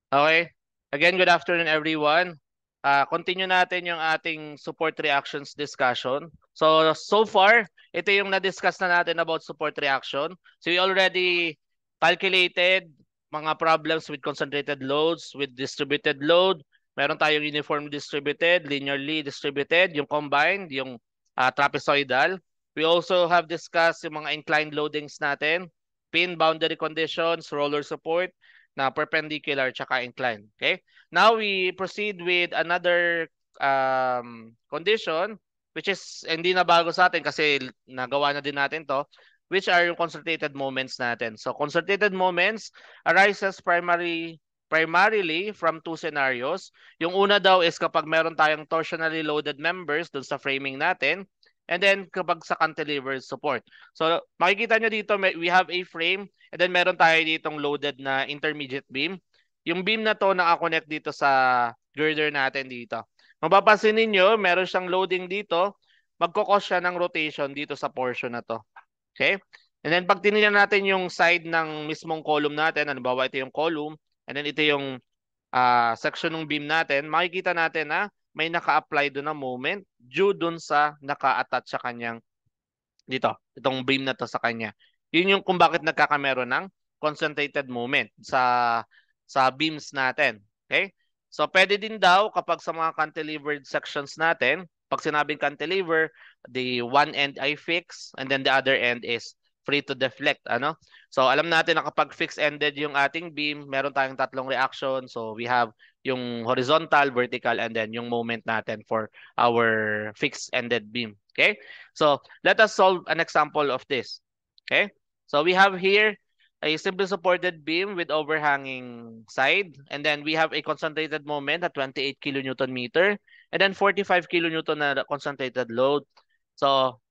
Okay. Again, good afternoon, everyone. Continue natin yung ating support reactions discussion. So far, ito yung na-discuss na natin about support reaction. So we already calculated mga problems with concentrated loads, with distributed load. Meron tayong uniform distributed, linearly distributed, yung combined, yung trapezoidal. We also have discussed yung mga inclined loadings natin, pin boundary conditions, roller support, na perpendicular tsaka inclined. Okay? Now we proceed with another condition which is hindi na bago sa atin kasi nagawa na din natin to, which are yung concentrated moments natin. So concentrated moments arises primarily from two scenarios. Yung una daw is kapag meron tayong torsionally loaded members dun sa framing natin, and then kapag sa cantilever support. So makikita nyo dito, we have a frame and then meron tayo ditong loaded na intermediate beam. Yung beam na to naka-connect dito sa girder natin dito. Mapapansin ninyo, meron siyang loading dito, magkakos siya ng rotation dito sa portion na to. Okay? And then pag tinignan natin yung side ng mismong column natin, halimbawa ito yung column, and then ito yung section ng beam natin, makikita natin na may naka-apply doon na moment due doon sa naka-attach sa kanyang dito, itong beam na to sa kanya. Yun yung kung bakit nagkakameron ng concentrated moment sa beams natin. Okay? So pwede din daw kapag sa mga cantilevered sections natin, pag sinabing cantilever, the one end ay fixed and then the other end is free to deflect, ano? So alam natin na kapag fixed-ended yung ating beam, meron tayong tatlong reaction. So we have yung horizontal, vertical, and then yung moment natin for our fixed-ended beam. Okay? So let us solve an example of this. Okay? So we have here a simply supported beam with overhanging side, and then we have a concentrated moment at 28 kilonewton meter, and then 45 kilonewton na concentrated load. So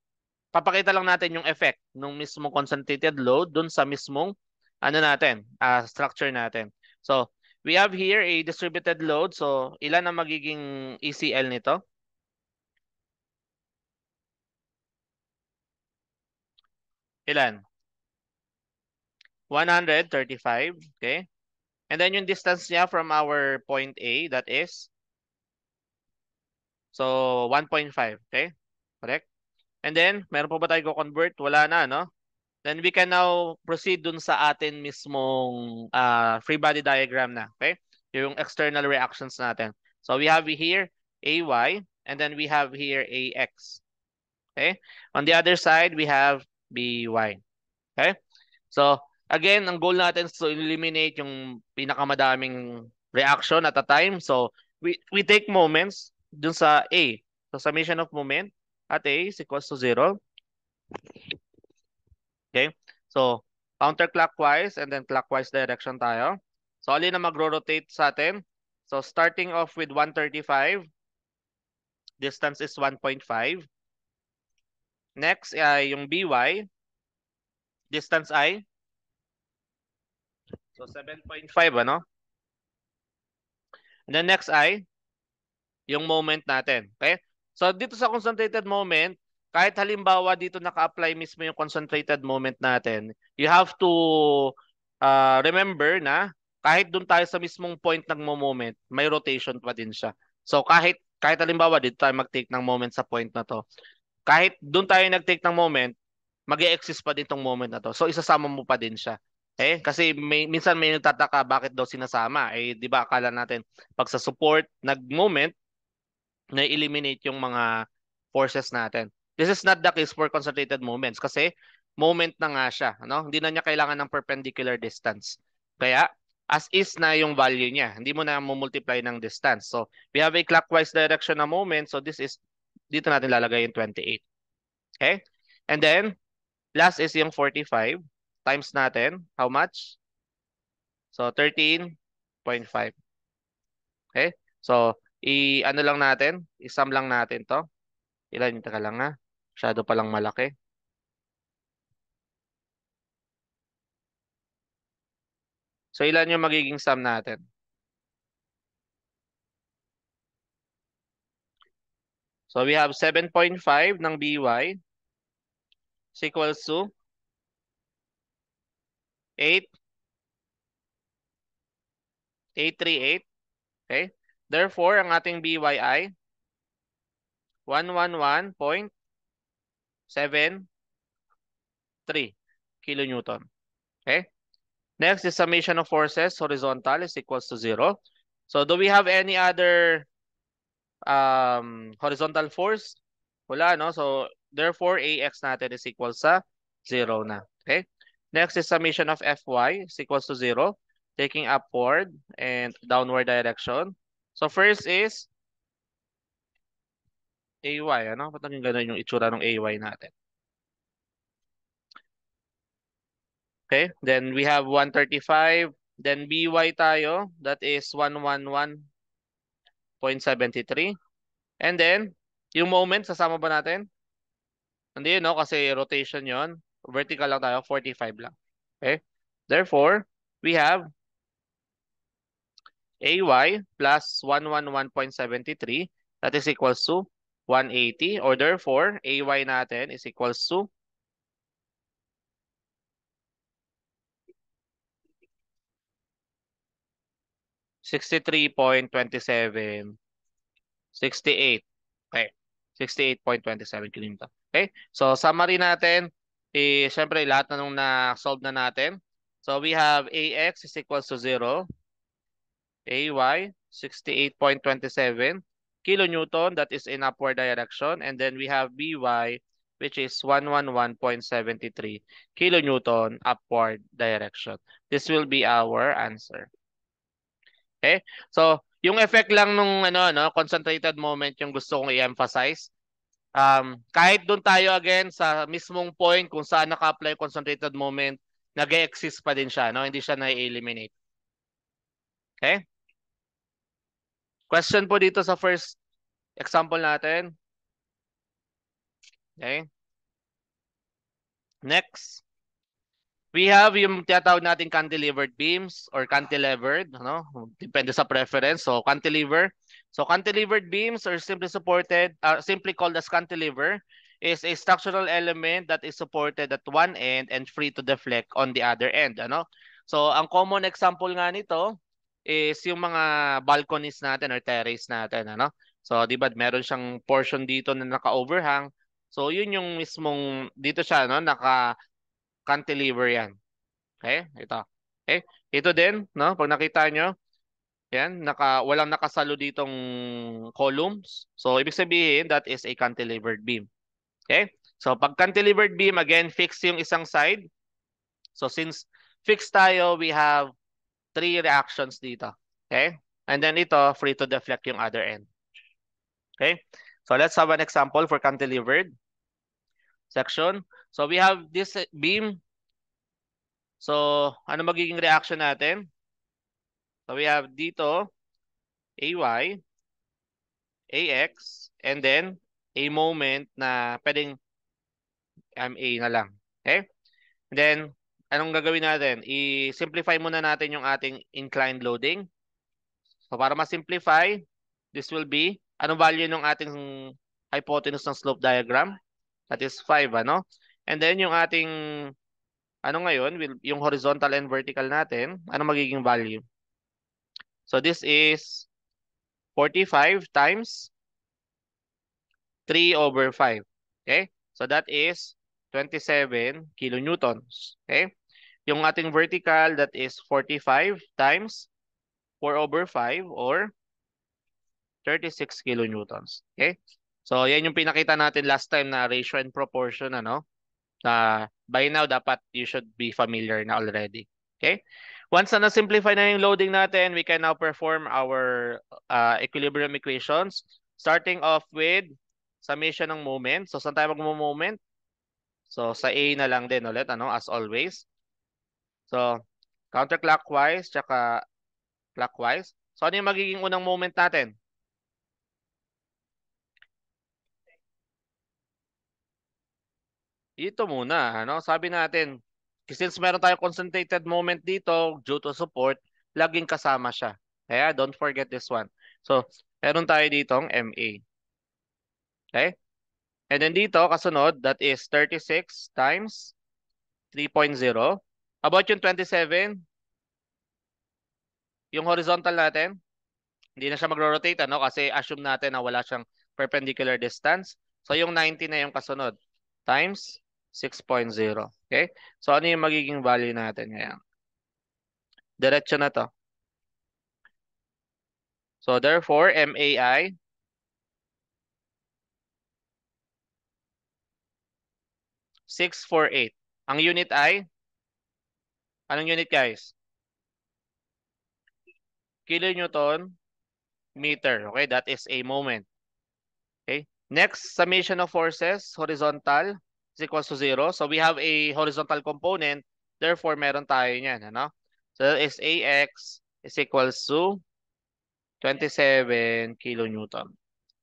papakita lang natin yung effect ng mismong concentrated load dun sa mismong ano natin, structure natin. So we have here a distributed load. So ilan ang magiging ECL nito? Ilan? 135, okay? And then yung distance niya from our point A, that is, so 1.5, okay? Correct? And then, meron po ba tayo convert? Wala na, no? Then we can now proceed dun sa atin mismong free body diagram na, okay? Yung external reactions natin. So we have here AY, and then we have here AX, okay? On the other side, we have BY, okay? So, again, ang goal natin is to eliminate yung pinakamadaming reaction at a time. So, we take moments dun sa A. So, summation of moment at A is equals to 0. Okay? So, counterclockwise and then clockwise direction tayo. So, alin na magro-rotate sa atin? So, starting off with 135, distance is 1.5. Next ay yung BY, distance ay so 7.5, ano? And then next ay yung moment natin. Okay? So dito sa concentrated moment, kahit halimbawa dito naka-apply mismo yung concentrated moment natin, you have to remember na kahit doon tayo sa mismong point ng moment, may rotation pa din siya. So kahit halimbawa dito tayo mag-take ng moment sa point na to, kahit doon tayo nag-take ng moment, mag-e-exist pa din tong moment na to. So isasama mo pa din siya. Kasi minsan may nagtataka bakit daw sinasama. 'Di ba akala natin pag sa support nag-moment na-eliminate yung mga forces natin. This is not the case for concentrated moments kasi moment na nga siya. Ano? Hindi na niya kailangan ng perpendicular distance. Kaya, as is na yung value niya. Hindi mo na multiply ng distance. So, we have a clockwise direction na moment. So, dito natin lalagay yung 28. Okay? And then, last is yung 45 times natin. How much? So, 13.5. Okay? So, ano lang natin? I-sum lang natin to. Ilan yung taka lang ha? Masyado palang malaki. So ilan yung magiging sum natin? So we have 7.5 ng BY is equals to 8 838. Okay? Therefore, ang ating By ay 111.73 kilonewton. Okay? Next is summation of forces horizontal is equals to 0. So do we have any other horizontal force? Wala, no? So therefore, AX natin is equal sa 0 na. Okay? Next is summation of Fy is equals to 0, taking upward and downward direction. So first is AY, ano? Ba't naging ganun yung itsura ng AY natin? Okay, then we have 135. Then By tayo, that is 111.73. And then, yung moment, sasama ba natin? Hindi, no? Kasi rotation yon. Vertical lang tayo, 45 lang. Okay? Therefore, we have AY plus 111.73. That is equals to 180. Or therefore, AY natin is equals to 63.27. 68. Okay. 68.27 kilonewton. Okay? So, summary natin, syempre, lahat na nung na-solve na natin. So, we have AX is equals to 0. AY, 68.27 kilonewton, that is in upward direction. And then we have BY, which is 111.73 kilonewton upward direction. This will be our answer. Okay? So, yung effect lang nung concentrated moment yung gusto kong i-emphasize. Kahit doon tayo again sa mismong point kung saan naka-apply concentrated moment, nag-exist pa din siya, no? Hindi siya na-eliminate. Okay? Question po dito sa first example natin. Okay? Next. We have yung tinatawag nating cantilevered beams or cantilevered, ano? Depende sa preference. So, cantilever. So, cantilevered beams or simply supported, simply called as cantilever, is a structural element that is supported at one end and free to deflect on the other end, ano? So, ang common example nga nito is yung mga balconies natin or terrace natin, ano? So, di ba, meron siyang portion dito na naka-overhang. So, yun yung mismong, dito siya, no? Cantilever yan. Okay? Ito. Okay? Ito din, no? Pag nakita nyo, yan, walang nakasalo ditong columns. So, ibig sabihin, that is a cantilevered beam. Okay? So, pag cantilevered beam, again, fixed yung isang side. So, since fixed tayo, we have 3 reactions dito. Okay? And then ito, free to deflect yung other end. Okay? So, let's have an example for cantilevered section. So, we have this beam. So, ano magiging reaction natin? So, we have dito, AY, AX, and then a moment na pwedeng MA na lang. Okay? And then, anong gagawin natin? I-simplify muna natin yung ating inclined loading. So, para ma-simplify, this will be, anong value ng ating hypotenuse ng slope diagram? That is 5, ano? And then, yung ating, yung horizontal and vertical natin, anong magiging value? So, this is 45 times 3/5. Okay? So that is 27 kilonewtons. Okay? Yung ating vertical, that is 45 times 4/5 or 36 kilonewtons. Okay? So yan yung pinakita natin last time na ratio and proportion, ano? By now, dapat you should be familiar na already. Okay? Once na na-simplify na yung loading natin, we can now perform our equilibrium equations. Starting off with summation ng moment. So, saan tayo mag-moment? So, sa A na lang din ulit, ano? As always. So, counterclockwise, tsaka clockwise. So, ano yung magiging unang moment natin? Ito muna, ano? Sabi natin, since meron tayong concentrated moment dito, due to support, laging kasama siya. Kaya, don't forget this one. So, meron tayo ditong MA. Okay? And then dito, kasunod, that is 36 times 3.0. About yung 27, yung horizontal natin, hindi na siya magro-rotate, ano? Kasi assume natin na wala siyang perpendicular distance. So, yung 90 na yung kasunod times 6.0. Okay? So, ano yung magiging value natin ngayon? Diretso na to. So, therefore, MAI 648. Ang unit ay, anong unit guys? Kilonewton meter. Okay, that is a moment. Okay. Next, summation of forces, horizontal is equals to 0. So we have a horizontal component. Therefore, meron tayo niyan. Ano? So that is AX is equals to 27 kilonewton.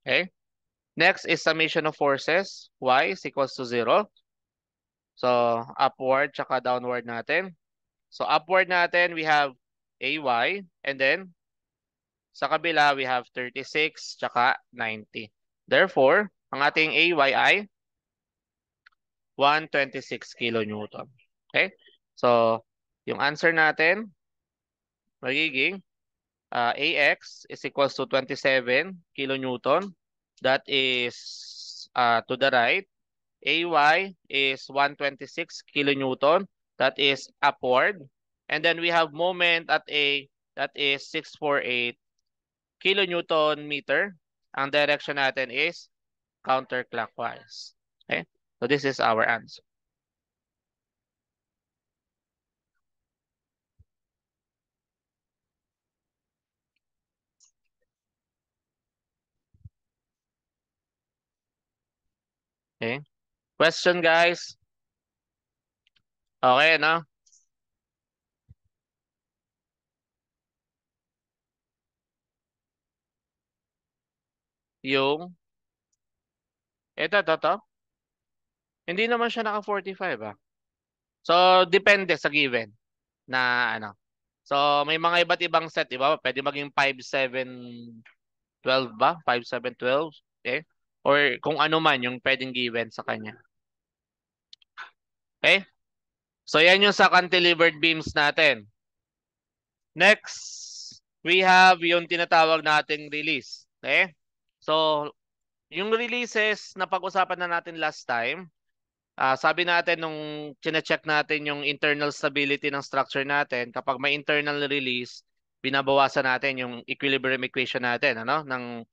Okay. Next is summation of forces. Y is equals to 0. So upward tsaka downward natin. So upward natin, we have AY. And then sa kabila, we have 36 tsaka 90. Therefore, ang ating AY ay 126 kilonewton. Okay? So, yung answer natin, magiging AX is equals to 27 kilonewton. That is to the right. AY is 126 kilonewton. That is upward. And then we have moment at A, that is 648 kilonewton meter. Ang direction natin is counterclockwise. Okay? So this is our answer. Okay? Question guys. Okay, no? Yung, ito. Hindi naman siya naka 45 ah. So, depende sa given na ano. So, may mga iba't ibang set, di ba? Pwede maging 5, 7, 12 ba? 5, 7, 12. Okay? Or kung ano man yung pwedeng given sa kanya. Okay? So, yan yung sa cantilevered beams natin. Next, we have yung tinatawag nating release. Okay? So, yung releases na pag-usapan na natin last time, sabi natin nung chine-check natin yung internal stability ng structure natin, kapag may internal release, binabawasan natin yung equilibrium equation natin, ano? Ng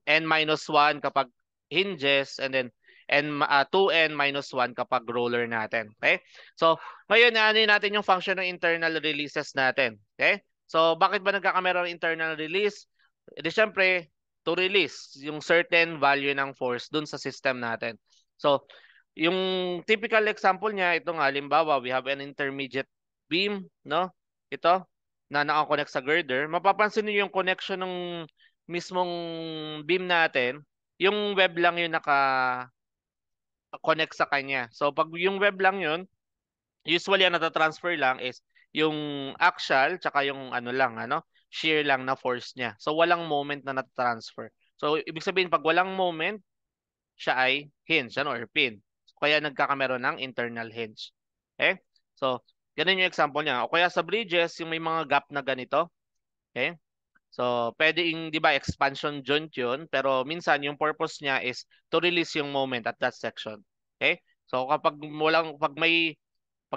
n-1 kapag hinges and then 2n minus 1 kapag roller natin. Okay? So, ngayon ano natin yung function ng internal releases natin. Okay? So, bakit ba nagkakameron ng internal release? Di syempre, to release yung certain value ng force dun sa system natin. So, yung typical example niya, ito nga, halimbawa, we have an intermediate beam, no? Ito, na nakakonect sa girder. Mapapansin niyo yung connection ng mismong beam natin, yung web lang yung naka-connect sa kanya. So, pag yung web lang yun, usually ang nata-transfer lang is yung axial, tsaka yung ano lang, ano, shear lang na force niya. So, walang moment na nata-transfer. So, ibig sabihin, pag walang moment, siya ay hinge, ano, or pin. Kaya nagkakameron ng internal hinge. Okay? So, ganun yung example niya. O kaya sa bridges, yung may mga gap na ganito. Okay? So, pwede yung, di ba, expansion joint yun, pero minsan yung purpose niya is to release yung moment at that section. Okay? So, pag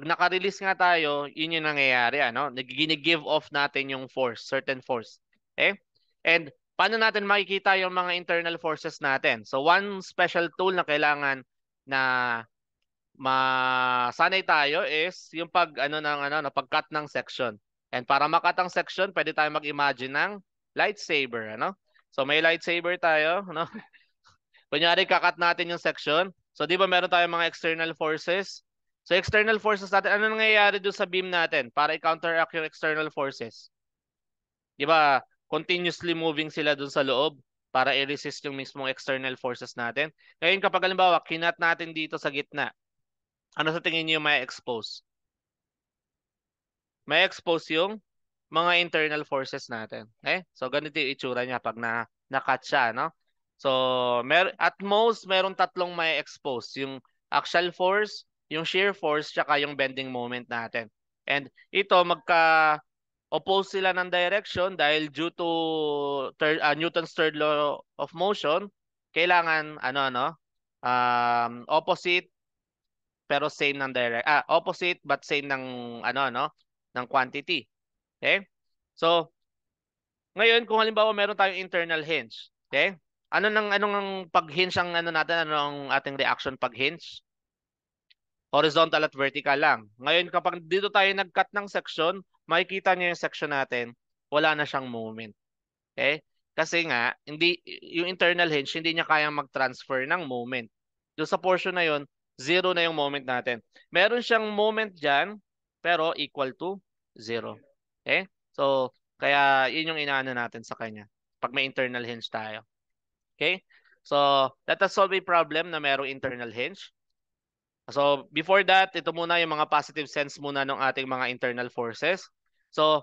naka-release nga tayo, yun yung nangyayari, ano? Nag-give off natin yung force, certain force. Okay? And paano natin makikita yung mga internal forces natin? So, one special tool na kailangan na masanay tayo is yung pag-cut ng section. And para makat ang section, pwede tayo mag-imagine ng lightsaber, ano? So may lightsaber tayo, ano? Kunyari kakat natin yung section. So di ba meron tayong mga external forces? So external forces natin, ano nangyayari doon sa beam natin para i-counteract yung external forces? Di ba continuously moving sila doon sa loob para i-resist yung mismong external forces natin? Ngayon kapag halimbawa, kinat natin dito sa gitna, ano sa tingin niyo may expose? May expose yung mga internal forces natin. Okay? So, ganito yung itsura niya pag na-cut siya, no? So, at most, merong tatlong may expose. Yung axial force, yung shear force, tsaka yung bending moment natin. And ito, oppose sila ng direction dahil due to Newton's third law of motion, kailangan opposite pero same ng opposite but same ng ng quantity. Okay? So, ngayon kung halimbawa meron tayong internal hinge, okay? Anong pag-hinge ang natin, ano ang ating reaction pag-hinge? Horizontal at vertical lang. Ngayon kapag dito tayo nag-cut ng section, makikita niyo yung section natin, wala na siyang moment. Okay? Kasi nga, yung internal hinge, hindi niya kayang mag-transfer ng moment. Doon sa portion na yon, zero na yung moment natin. Meron siyang moment dyan, pero equal to zero. Okay? So, kaya yun yung inaano natin sa kanya pag may internal hinge tayo. Okay? So, let us solve a problem na merong internal hinge. So, before that, ito muna yung mga positive sense muna ng ating mga internal forces. So,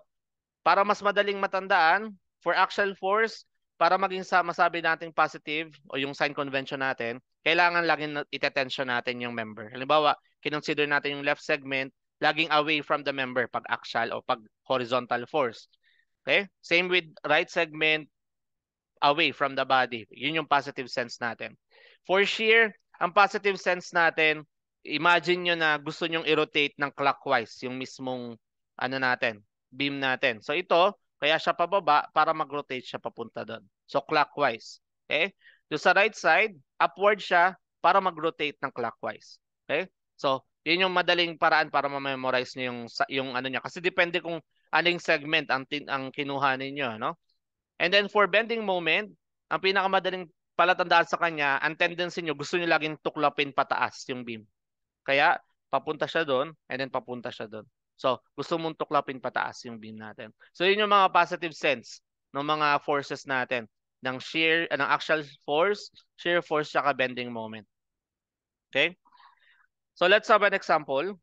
para mas madaling matandaan, for axial force, para maging masabi nating positive o yung sign convention natin, kailangan laging ite-tension natin yung member. Halimbawa, kinonsider natin yung left segment, laging away from the member pag axial o pag horizontal force. Okay? Same with right segment, away from the body. Yun yung positive sense natin. For shear, ang positive sense natin, imagine nyo na gusto nyong i-rotate ng clockwise yung mismong beam natin. So ito, kaya siya pababa para mag-rotate siya papunta doon. So clockwise. Okay? Doon sa right side, upward siya para mag-rotate ng clockwise. Okay? So, yun yung madaling paraan para ma-memorize niyo yung ano niya. Kasi depende kung aling segment ang kinuha ninyo, no? And then for bending moment, ang pinakamadaling palatandaan sa kanya, ang tendency nyo, gusto nyo laging tuklapin pataas yung beam. Kaya papunta siya doon and then papunta siya doon. So, gusto mong tuklapin pataas yung beam natin. So, yun yung mga positive sense ng mga forces natin ng ng axial force, shear force, saka bending moment. Okay? So, let's have an example.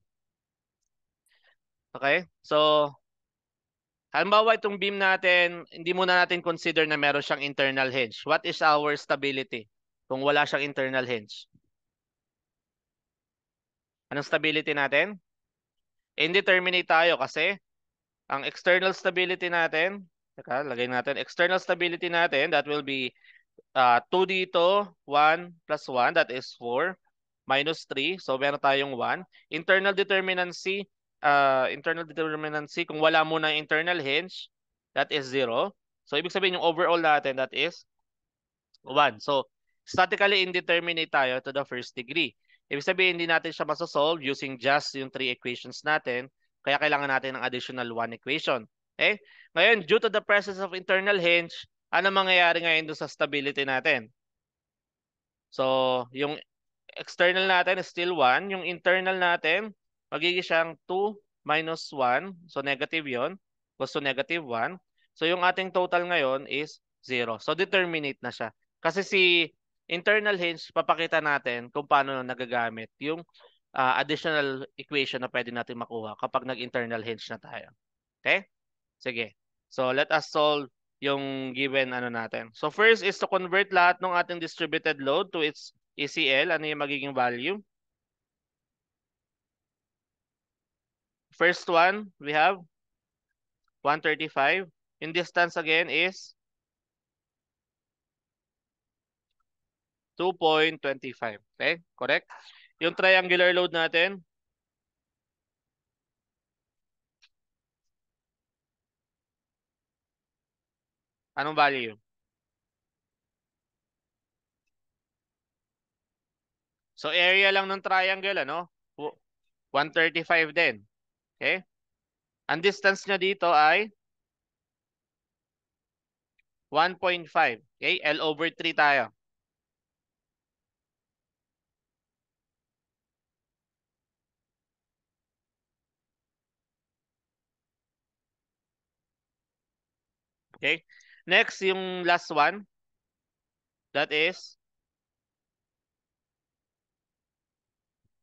Okay? So, halimbawa itong beam natin, hindi muna natin consider na meron siyang internal hinge. What is our stability kung wala siyang internal hinge? Anong stability natin? Indeterminate tayo kasi ang external stability natin, lagay natin, external stability natin, that will be 2 dito, 1 plus 1, that is 4, minus 3, so meron tayong 1. Internal determinancy, kung wala muna internal hinge, that is 0. So, ibig sabihin yung overall natin, that is 1. So, statically indeterminate tayo to the first degree. Ibig sabihin, hindi natin siya masosolve using just yung 3 equations natin. Kaya kailangan natin ng additional 1 equation. Okay? Ngayon, due to the presence of internal hinge, ano mangyayari ngayon doon sa stability natin? So, yung external natin is still 1. Yung internal natin, magiging siyang 2 minus 1. So, negative yon. Gusto negative 1. So, yung ating total ngayon is 0. So, determinate na siya. Kasi si internal hinge, papakita natin kung paano nagagamit yung additional equation na pwede natin makuha kapag nag-internal hinge na tayo. Okay? Sige. So, let us solve yung given natin. So, first is to convert lahat ng ating distributed load to its ECL. Ano yung magiging value? First one, we have 135. Yung distance again is 2.25. Okay? Correct? Yung triangular load natin, anong value? So, area lang ng triangle, 135 din. Okay? Ang distance niya dito ay 1.5. Okay? L over 3 tayo. Okay? Next, yung last one. That is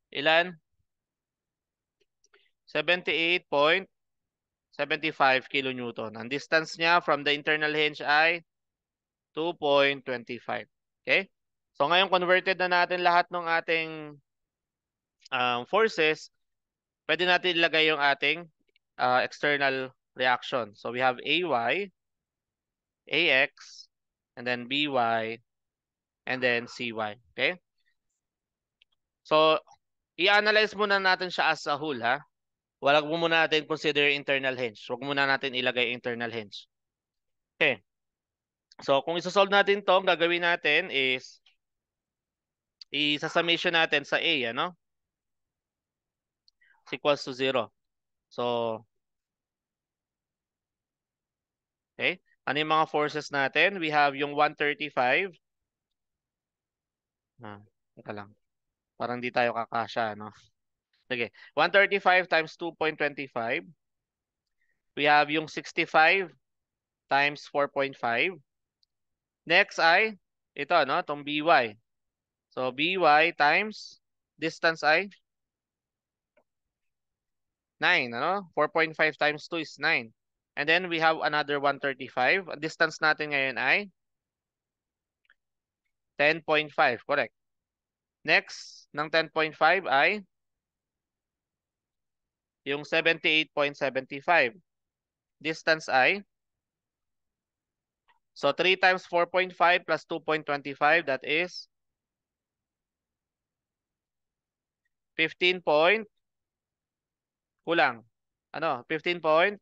ilan? 78.75 kilonewton. Ang distance niya from the internal hinge ay 2.25. Okay? So ngayon converted na natin lahat ng ating forces. Pwede natin ilagay yung ating external reaction. So we have AY, AX, and then BY, and then CY. Okay? So, i-analyze muna natin siya as a whole, ha? Wala mo muna natin consider internal hinge. Huwag muna natin ilagay internal hinge. Okay. So, kung isa-solve natin to, ang gagawin natin is isa-summation natin sa A, ano? Is equals to 0. So, okay. Ano yung mga forces natin? We have yung 135. Teka lang. Parang di tayo kakasya, no? Sige. 135 times 2.25. We have yung 65 times 4.5. Next ay, ito, no? Itong BY. So, BY times distance ay 9, ano? 4.5 times 2 is 9. And then we have another 135. Ang distance natin ngayon ay 10.5, correct. Next ng 10.5 ay yung 78.75. Distance ay, so 3 times 4.5 plus 2.25, that is 15 point, kulang. Ano? 15.75.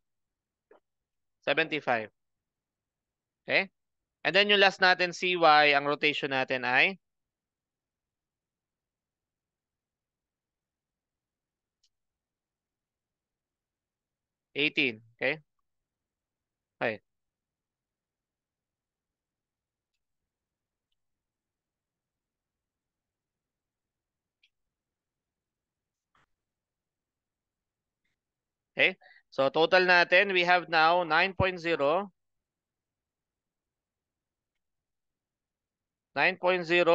Okay? And then yung last natin, CY, ang rotation natin ay 18. Okay? Okay. Okay? So total natin, we have now 9.0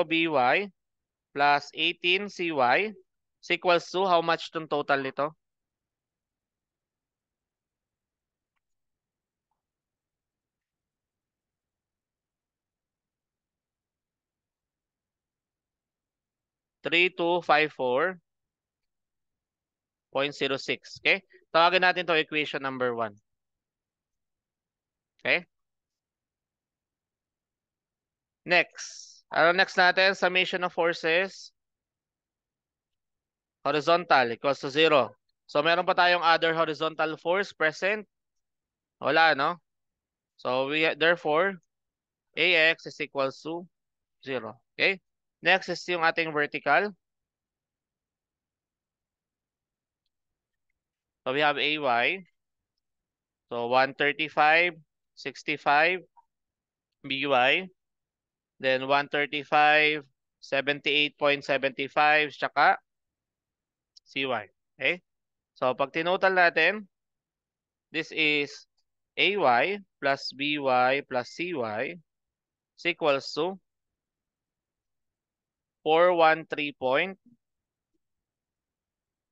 BY plus 18 CY is equals to how much tong total nito? 3254.06. Okay? Tawagin natin to equation number 1. Okay? Next. Ano next natin? Summation of forces. Horizontal equals to 0. So meron pa tayong other horizontal force present? Wala, no? So therefore, AX is equals to 0. Okay? Next is yung ating vertical. So we have AY. So 135, 65, BY. Then 135, 78.75, tsaka CY. Okay? So pag tinotal natin, this is AY plus BY plus CY is equals to 413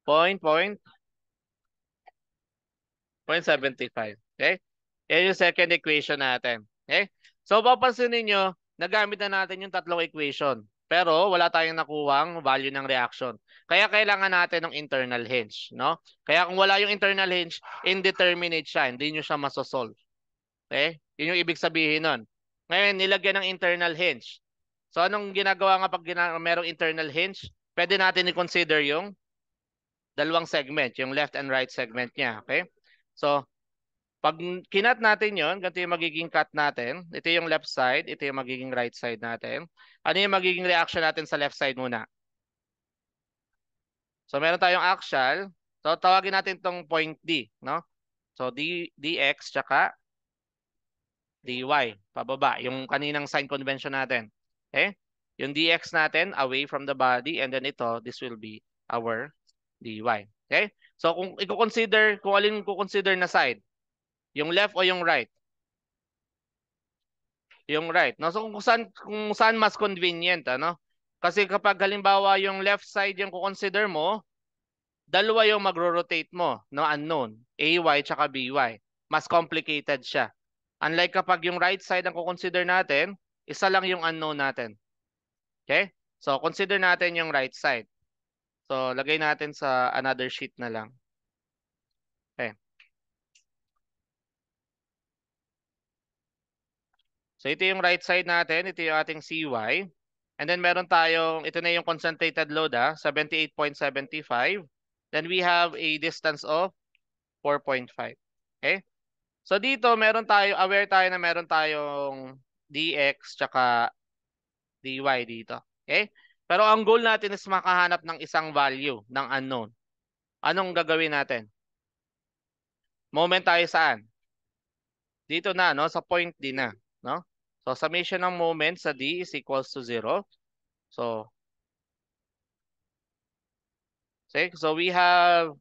0.75. Okay? Yan yung second equation natin. Okay? So, papansinin nyo, nagamit na natin yung tatlong equation. Pero, wala tayong nakuhang value ng reaction. Kaya, kailangan natin ng internal hinge. No? Kaya, kung wala yung internal hinge, indeterminate siya. Hindi nyo siya masosolve. Okay? Yun yung ibig sabihin nun. Ngayon, nilagyan ng internal hinge. So, anong ginagawa nga pag merong internal hinge? Pwede natin i-consider yung dalawang segment, yung left and right segment niya. Okay? So, pag kinat natin yon, ganito yung magiging cut natin. Ito yung left side, ito yung magiging right side natin. Ano yung magiging reaction natin sa left side muna? So, meron tayong axial. So, tawagin natin tong point D, no? So, dx tsaka dy, pababa, yung kaninang sign convention natin. Okay? Yung dx natin away from the body, and then ito, this will be our dy. Okay? So, kung i-consider, kung alin i-consider na side, yung left o yung right? Yung right. No? So, kung saan mas convenient, ano? Kasi kapag halimbawa yung left side yung kukonsider mo, dalawa yung magro-rotate mo, no, unknown, AY tsaka BY. Mas complicated siya. Unlike kapag yung right side ang kukonsider natin, isa lang yung unknown natin. Okay? So, consider natin yung right side. So, lagay natin sa another sheet na lang. Okay. So ito yung right side natin, ito yung ating CY. And then meron tayong, ito na yung concentrated load 78.75. Then we have a distance of 4.5. Okay? So dito meron tayo, aware tayo na meron tayong dx tsaka dy dito. Okay? Pero ang goal natin is makahanap ng isang value ng unknown. Anong gagawin natin? Moment tayo saan? Dito na, no? Sa point D na, no? So summation ng moment sa D is equals to 0. So, okay? So we have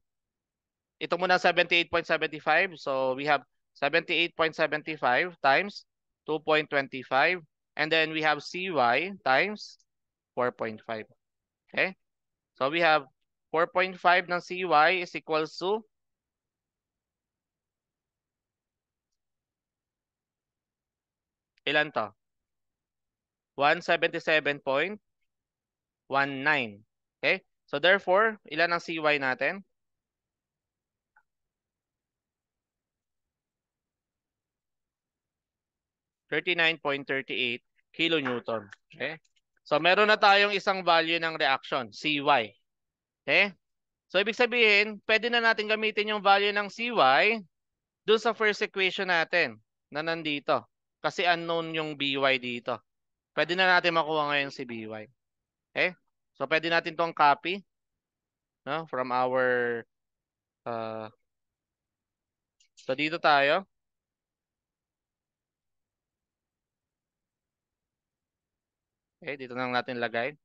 ito muna 78.75. So we have 78.75 times 2.25 and then we have CY times 4.5. Okay? So we have 4.5 ng CY is equals to ilan to? 177.19. Okay? So therefore, ilan ang CY natin? 39.38 kilonewton. Okay? So meron na tayong isang value ng reaction, CY. Okay? So ibig sabihin, pwede na natin gamitin yung value ng CY doon sa first equation natin na nandito. Kasi unknown yung BY dito. Pwede na natin makuha ngayon si BY. Okay? So pwede natin tong copy, no, from our uh, so dito tayo. Okay, dito na lang natin lagay.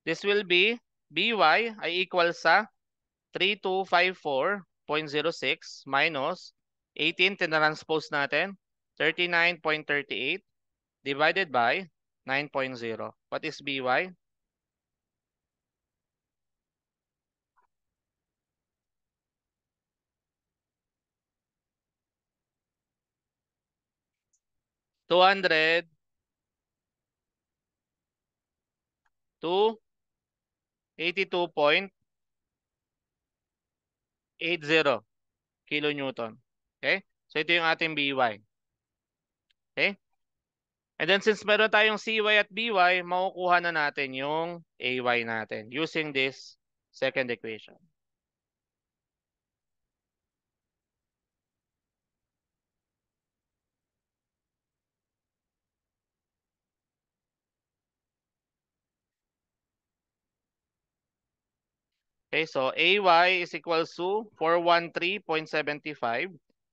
This will be BY ay equal sa 3254.06 minus 18, tinranspose natin, 39.38 divided by 9.0. What is BY? Two hundred to 82.80 kilonewton. Okay? So ito yung ating BY. Okay? And then since meron tayong CY at BY, makukuha na natin yung AY natin using this second equation. Okay, so AY is equals to 413.75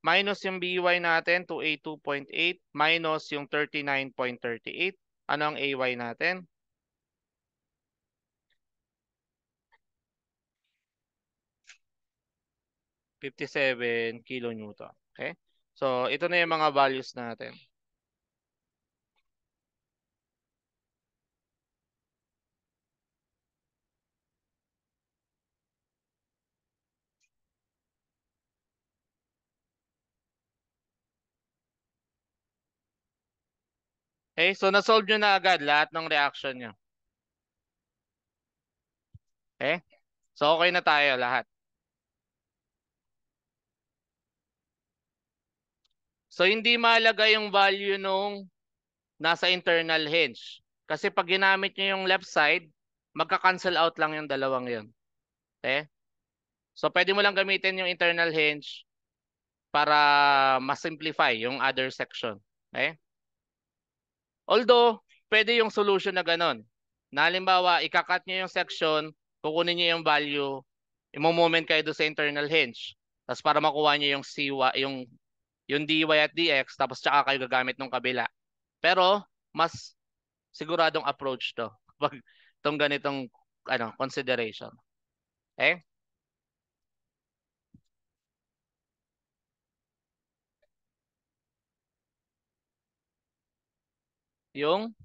minus yung BY natin, 282.8 minus yung 39.38. Ano ang AY natin? 57 kilonewton. Okay? So, ito na yung mga values natin. Okay? So, na-solve nyo na agad lahat ng reaction nyo. Okay? So, okay na tayo lahat. So, hindi mahalaga yung value nung nasa internal hinge. Kasi pag ginamit nyo yung left side, magka-cancel out lang yung dalawang yun. Okay? So, pwede mo lang gamitin yung internal hinge para ma-simplify yung other section. Okay? Although, pwede yung solution na ganun. Na halimbawa, ikakat nyo yung section, kukunin nyo yung value, imo-moment kayo doon sa internal hinge. Tapos para makuha nyo yung CY, yung DY at DX, tapos tsaka kayo gagamit ng kabila. Pero, mas siguradong approach to pag itong ganitong consideration. Okay? Yung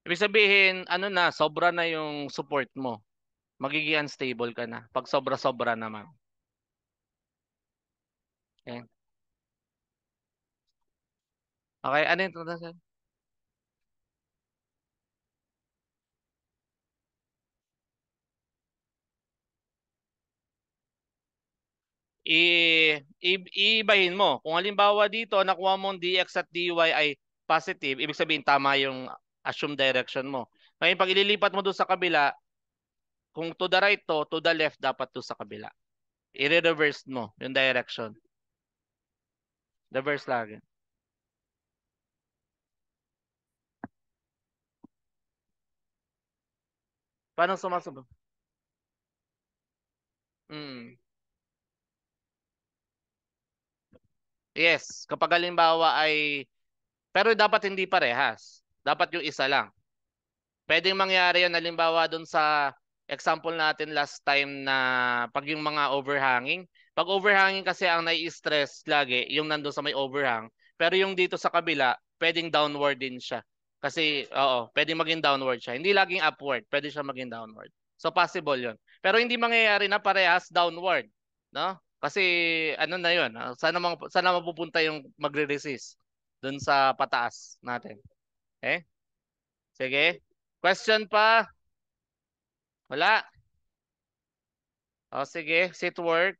ibig sabihin, ano na, sobra na yung support mo. Magiging unstable ka na pag sobra-sobra naman. Okay? Okay, ano yung iibahin mo. Kung halimbawa dito, nakuha mo dx at dy ay positive, ibig sabihin tama yung assumed direction mo. Ngayon, pag ililipat mo doon sa kabila, kung to the right to the left, dapat to sa kabila. I-reverse mo yung direction. Reverse lagi. Paano sumasabog? Mm. Yes, kapag halimbawa ay, pero dapat hindi parehas. Dapat yung isa lang. Pwedeng mangyari yun, halimbawa dun sa example natin last time na pag yung mga overhanging. Pag overhanging kasi ang nai-stress lagi, yung nandun sa may overhang. Pero yung dito sa kabila, pwedeng downward din siya. Kasi, oo, pwedeng maging downward siya. Hindi laging upward, pwede siya maging downward. So, possible yun. Pero hindi mangyayari na parehas downward. No? Kasi, ano na yun, sana mapupunta yung magre-resist dun sa pataas natin. Okay? Sige. Question pa? Wala. O sige, sit work.